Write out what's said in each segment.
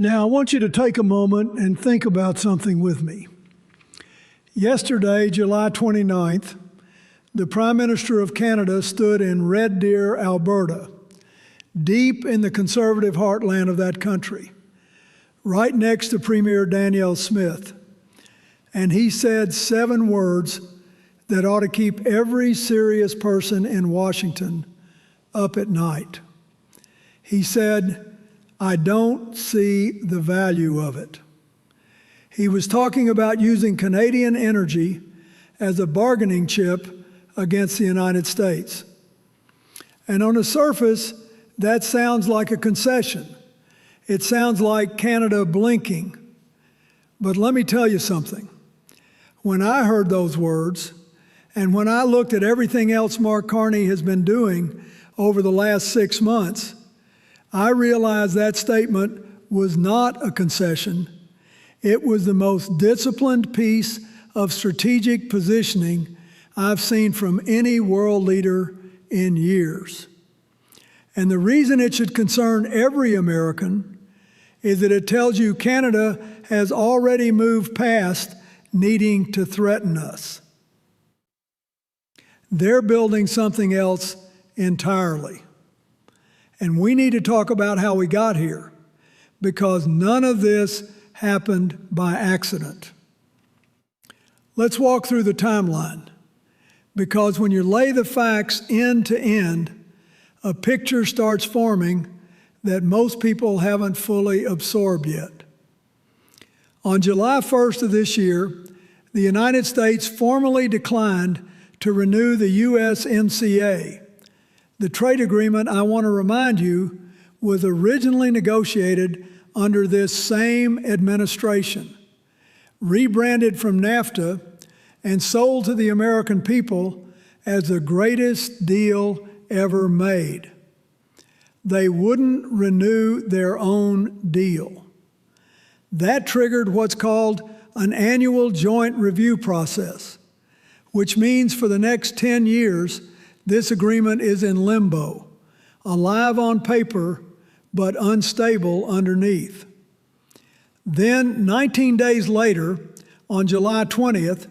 Now, I want you to take a moment and think about something with me. Yesterday, July 29th, the Prime Minister of Canada stood in Red Deer, Alberta, deep in the conservative heartland of that country, right next to Premier Danielle Smith. And he said 7 words that ought to keep every serious person in Washington up at night. He said, "I don't see the value of it." He was talking about using Canadian energy as a bargaining chip against the United States. And on the surface, that sounds like a concession. It sounds like Canada blinking. But let me tell you something. When I heard those words, and when I looked at everything else Mark Carney has been doing over the last 6 months, I realized that statement was not a concession. It was the most disciplined piece of strategic positioning I've seen from any world leader in years. And the reason it should concern every American is that it tells you Canada has already moved past needing to threaten us. They're building something else entirely. And we need to talk about how we got here, because none of this happened by accident. Let's walk through the timeline, because when you lay the facts end to end, a picture starts forming that most people haven't fully absorbed yet. On July 1st of this year, the United States formally declined to renew the USMCA. The trade agreement, I want to remind you, was originally negotiated under this same administration, rebranded from NAFTA, and sold to the American people as the greatest deal ever made. They wouldn't renew their own deal. That triggered what's called an annual joint review process, which means for the next 10 years, this agreement is in limbo, alive on paper, but unstable underneath. Then, 19 days later, on July 20th,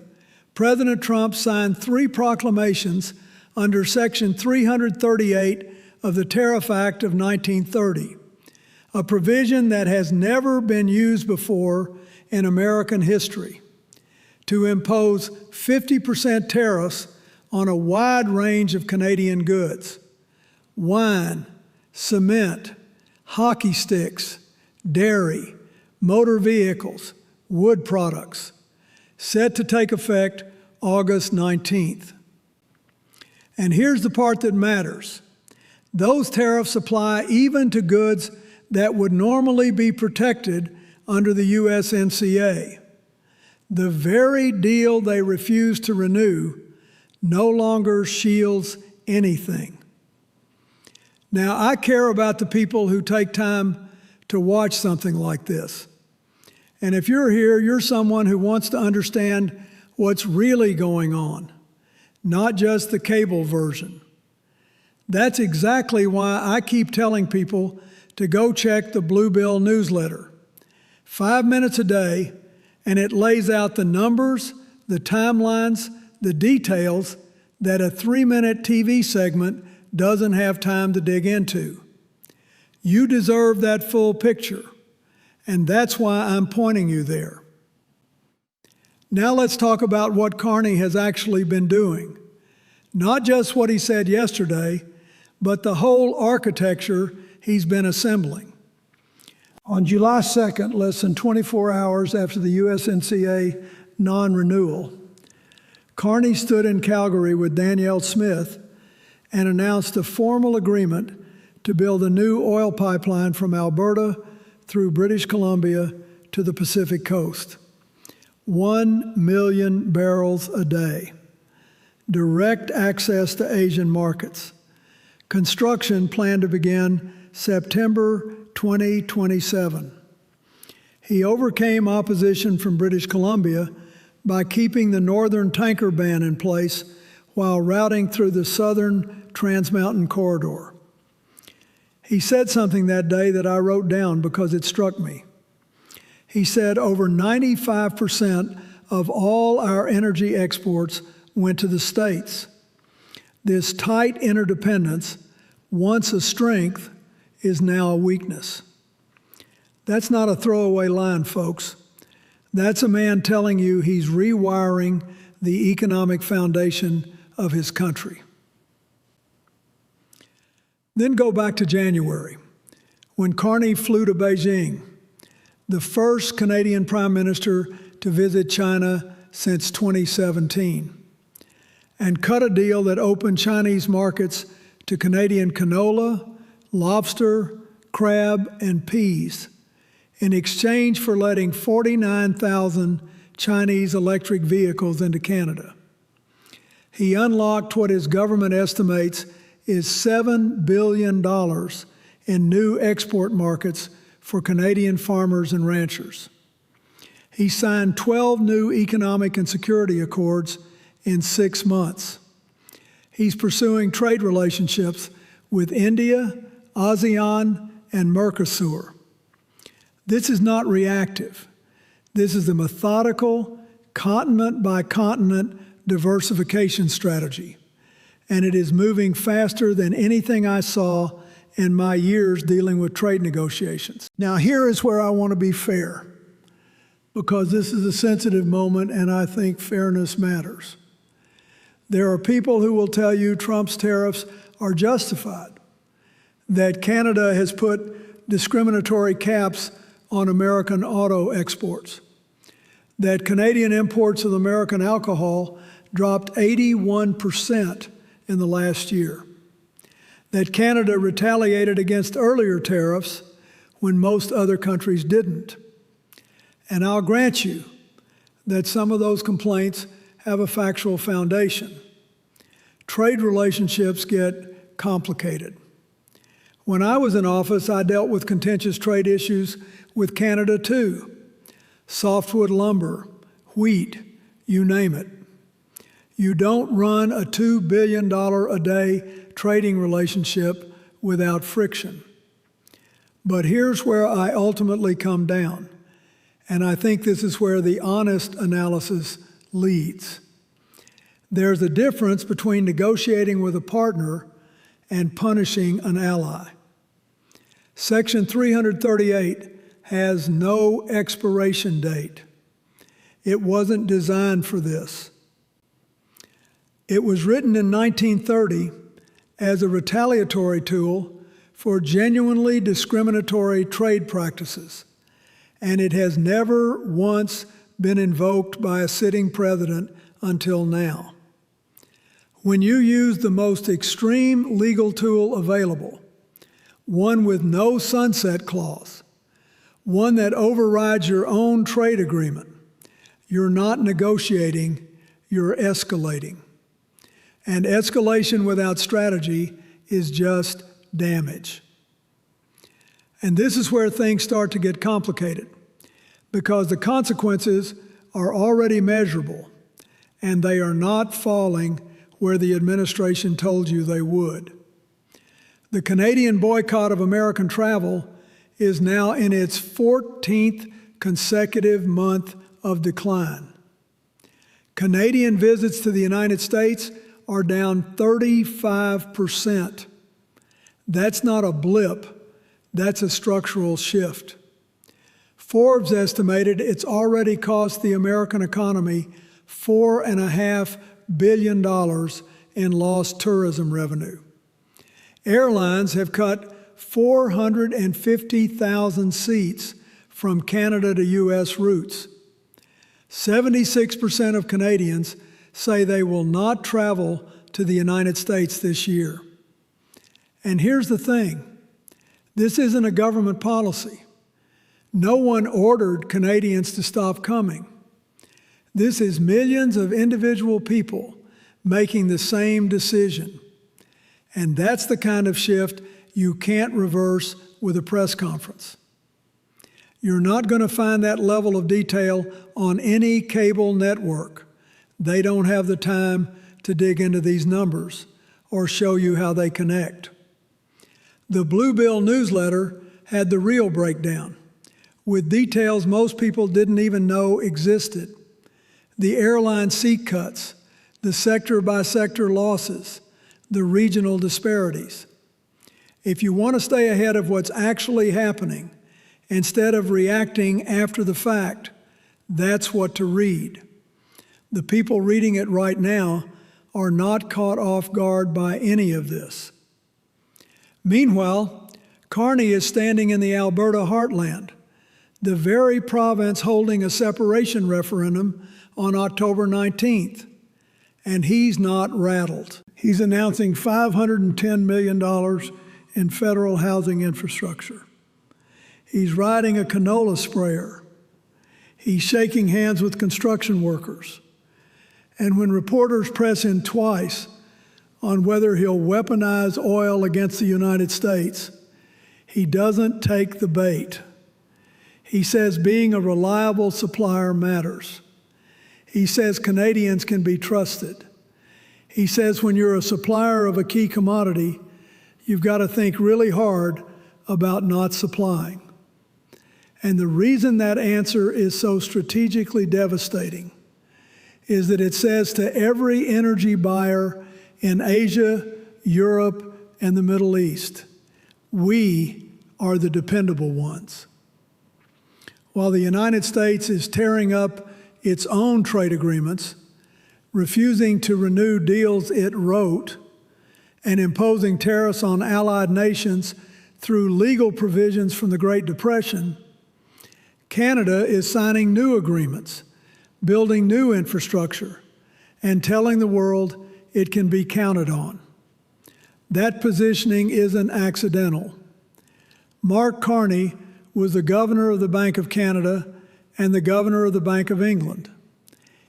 President Trump signed 3 proclamations under Section 338 of the Tariff Act of 1930, a provision that has never been used before in American history, to impose 50% tariffs on a wide range of Canadian goods: wine, cement, hockey sticks, dairy, motor vehicles, wood products, set to take effect August 19th. And here's the part that matters. Those tariffs apply even to goods that would normally be protected under the USMCA. The very deal they refuse to renew no longer shields anything. Now, I care about the people who take time to watch something like this. And if you're here, you're someone who wants to understand what's really going on, not just the cable version. That's exactly why I keep telling people to go check the Bluebill newsletter. 5 minutes a day, and it lays out the numbers, the timelines, the details that a 3-minute TV segment doesn't have time to dig into. You deserve that full picture, and that's why I'm pointing you there. Now let's talk about what Carney has actually been doing. Not just what he said yesterday, but the whole architecture he's been assembling. On July 2nd, less than 24 hours after the USMCA non-renewal, Carney stood in Calgary with Danielle Smith and announced a formal agreement to build a new oil pipeline from Alberta through British Columbia to the Pacific coast. 1 million barrels a day. Direct access to Asian markets. Construction planned to begin September 2027. He overcame opposition from British Columbia by keeping the northern tanker ban in place while routing through the southern Trans Mountain corridor. He said something that day that I wrote down because it struck me. He said over 95% of all our energy exports went to the states. This tight interdependence, once a strength, is now a weakness. That's not a throwaway line, folks. That's a man telling you he's rewiring the economic foundation of his country. Then go back to January, when Carney flew to Beijing, the first Canadian Prime Minister to visit China since 2017, and cut a deal that opened Chinese markets to Canadian canola, lobster, crab, and peas in exchange for letting 49,000 Chinese electric vehicles into Canada. He unlocked what his government estimates is $7 billion in new export markets for Canadian farmers and ranchers. He signed 12 new economic and security accords in 6 months. He's pursuing trade relationships with India, ASEAN, and Mercosur. This is not reactive. This is a methodical, continent-by-continent diversification strategy, and it is moving faster than anything I saw in my years dealing with trade negotiations. Now, here is where I want to be fair, because this is a sensitive moment and I think fairness matters. There are people who will tell you Trump's tariffs are justified, that Canada has put discriminatory caps on American auto exports, that Canadian imports of American alcohol dropped 81% in the last year, that Canada retaliated against earlier tariffs when most other countries didn't. And I'll grant you that some of those complaints have a factual foundation. Trade relationships get complicated. When I was in office, I dealt with contentious trade issues with Canada too. Softwood lumber, wheat, you name it. You don't run a $2 billion a day trading relationship without friction. But here's where I ultimately come down, and I think this is where the honest analysis leads. There's a difference between negotiating with a partner and punishing an ally. Section 338 has no expiration date. It wasn't designed for this. It was written in 1930 as a retaliatory tool for genuinely discriminatory trade practices, and it has never once been invoked by a sitting president until now. When you use the most extreme legal tool available, one with no sunset clause, one that overrides your own trade agreement, you're not negotiating, you're escalating. And escalation without strategy is just damage. And this is where things start to get complicated, because the consequences are already measurable, and they are not falling where the administration told you they would. The Canadian boycott of American travel is now in its 14th consecutive month of decline. Canadian visits to the United States are down 35%. That's not a blip, that's a structural shift. Forbes estimated it's already cost the American economy $4.5 billion in lost tourism revenue. Airlines have cut 450,000 seats from Canada to U.S. routes. 76% of Canadians say they will not travel to the United States this year. And here's the thing, this isn't a government policy. No one ordered Canadians to stop coming. This is millions of individual people making the same decision. And that's the kind of shift you can't reverse with a press conference. You're not going to find that level of detail on any cable network. They don't have the time to dig into these numbers or show you how they connect. The Blue Bill newsletter had the real breakdown, with details most people didn't even know existed. The airline seat cuts, the sector-by-sector losses, the regional disparities. If you want to stay ahead of what's actually happening, instead of reacting after the fact, that's what to read. The people reading it right now are not caught off guard by any of this. Meanwhile, Carney is standing in the Alberta heartland, the very province holding a separation referendum on October 19th, and he's not rattled. He's announcing $510 million in federal housing infrastructure. He's riding a canola sprayer. He's shaking hands with construction workers. And when reporters press him twice on whether he'll weaponize oil against the United States, he doesn't take the bait. He says being a reliable supplier matters. He says Canadians can be trusted. He says when you're a supplier of a key commodity, you've got to think really hard about not supplying. And the reason that answer is so strategically devastating is that it says to every energy buyer in Asia, Europe, and the Middle East, we are the dependable ones. While the United States is tearing up its own trade agreements, refusing to renew deals it wrote, and imposing tariffs on allied nations through legal provisions from the Great Depression, Canada is signing new agreements, building new infrastructure, and telling the world it can be counted on. That positioning isn't accidental. Mark Carney was the governor of the Bank of Canada and the governor of the Bank of England.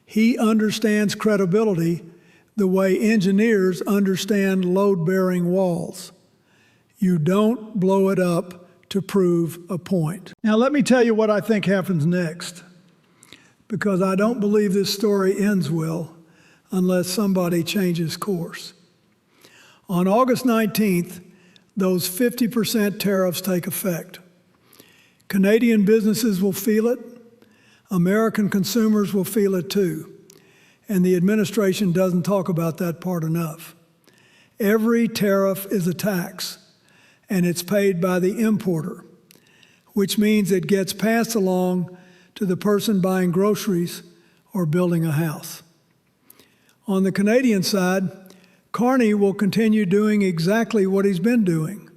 He understands credibility the way engineers understand load-bearing walls. You don't blow it up to prove a point. Now let me tell you what I think happens next, because I don't believe this story ends well unless somebody changes course. On August 19th, those 50% tariffs take effect. Canadian businesses will feel it. American consumers will feel it too. And the administration doesn't talk about that part enough. Every tariff is a tax, and it's paid by the importer, which means it gets passed along to the person buying groceries or building a house. On the Canadian side, Carney will continue doing exactly what he's been doing,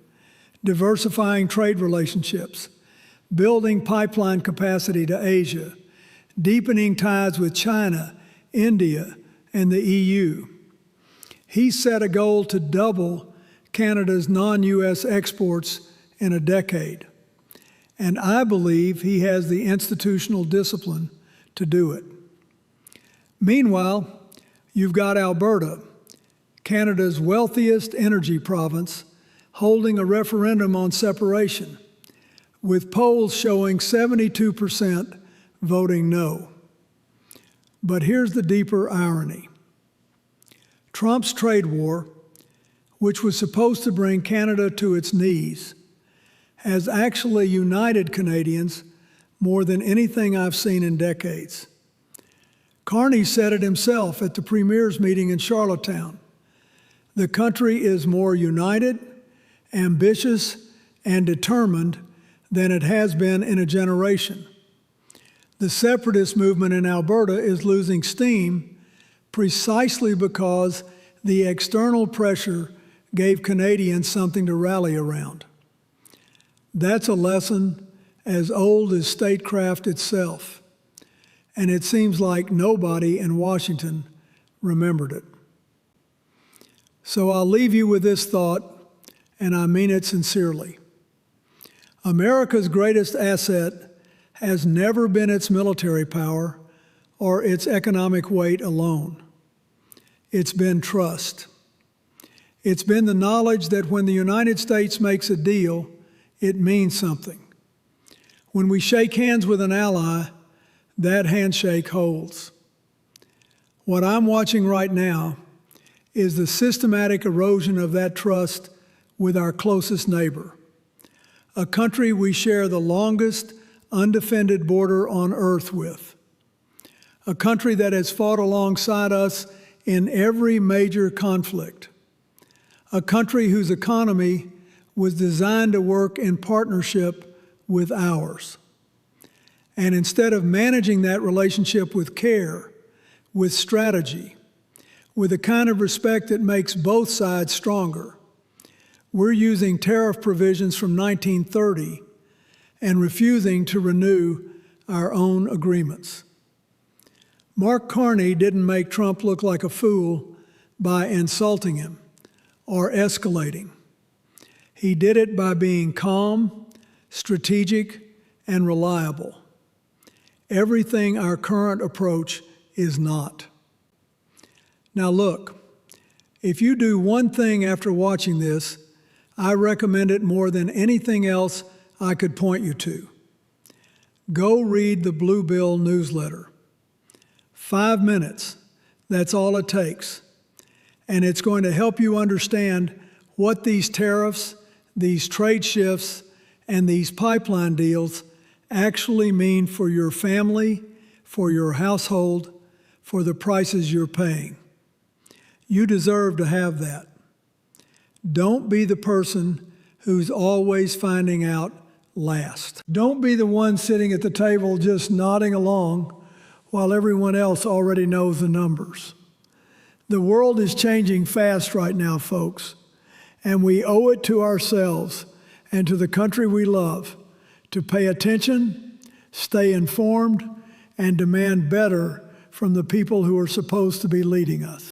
diversifying trade relationships, building pipeline capacity to Asia, deepening ties with China, India, and the EU. He set a goal to double Canada's non-U.S. exports in a decade, and I believe he has the institutional discipline to do it. Meanwhile, you've got Alberta, Canada's wealthiest energy province, holding a referendum on separation, with polls showing 72% voting no. But here's the deeper irony. Trump's trade war, which was supposed to bring Canada to its knees, has actually united Canadians more than anything I've seen in decades. Carney said it himself at the Premier's meeting in Charlottetown. The country is more united, ambitious, and determined than it has been in a generation. The separatist movement in Alberta is losing steam precisely because the external pressure gave Canadians something to rally around. That's a lesson as old as statecraft itself, and it seems like nobody in Washington remembered it. So I'll leave you with this thought, and I mean it sincerely. America's greatest asset has never been its military power or its economic weight alone. It's been trust. It's been the knowledge that when the United States makes a deal, it means something. When we shake hands with an ally, that handshake holds. What I'm watching right now is the systematic erosion of that trust with our closest neighbor, a country we share the longest undefended border on earth with. A country that has fought alongside us in every major conflict. A country whose economy was designed to work in partnership with ours. And instead of managing that relationship with care, with strategy, with a kind of respect that makes both sides stronger, we're using tariff provisions from 1930 and refusing to renew our own agreements. Mark Carney didn't make Trump look like a fool by insulting him or escalating. He did it by being calm, strategic, and reliable. Everything our current approach is not. Now look, if you do one thing after watching this, I recommend it more than anything else I could point you to. Go read the Blue Bill newsletter. 5 minutes, that's all it takes. And it's going to help you understand what these tariffs, these trade shifts, and these pipeline deals actually mean for your family, for your household, for the prices you're paying. You deserve to have that. Don't be the person who's always finding out last. Don't be the one sitting at the table just nodding along while everyone else already knows the numbers. The world is changing fast right now, folks, and we owe it to ourselves and to the country we love to pay attention, stay informed, and demand better from the people who are supposed to be leading us.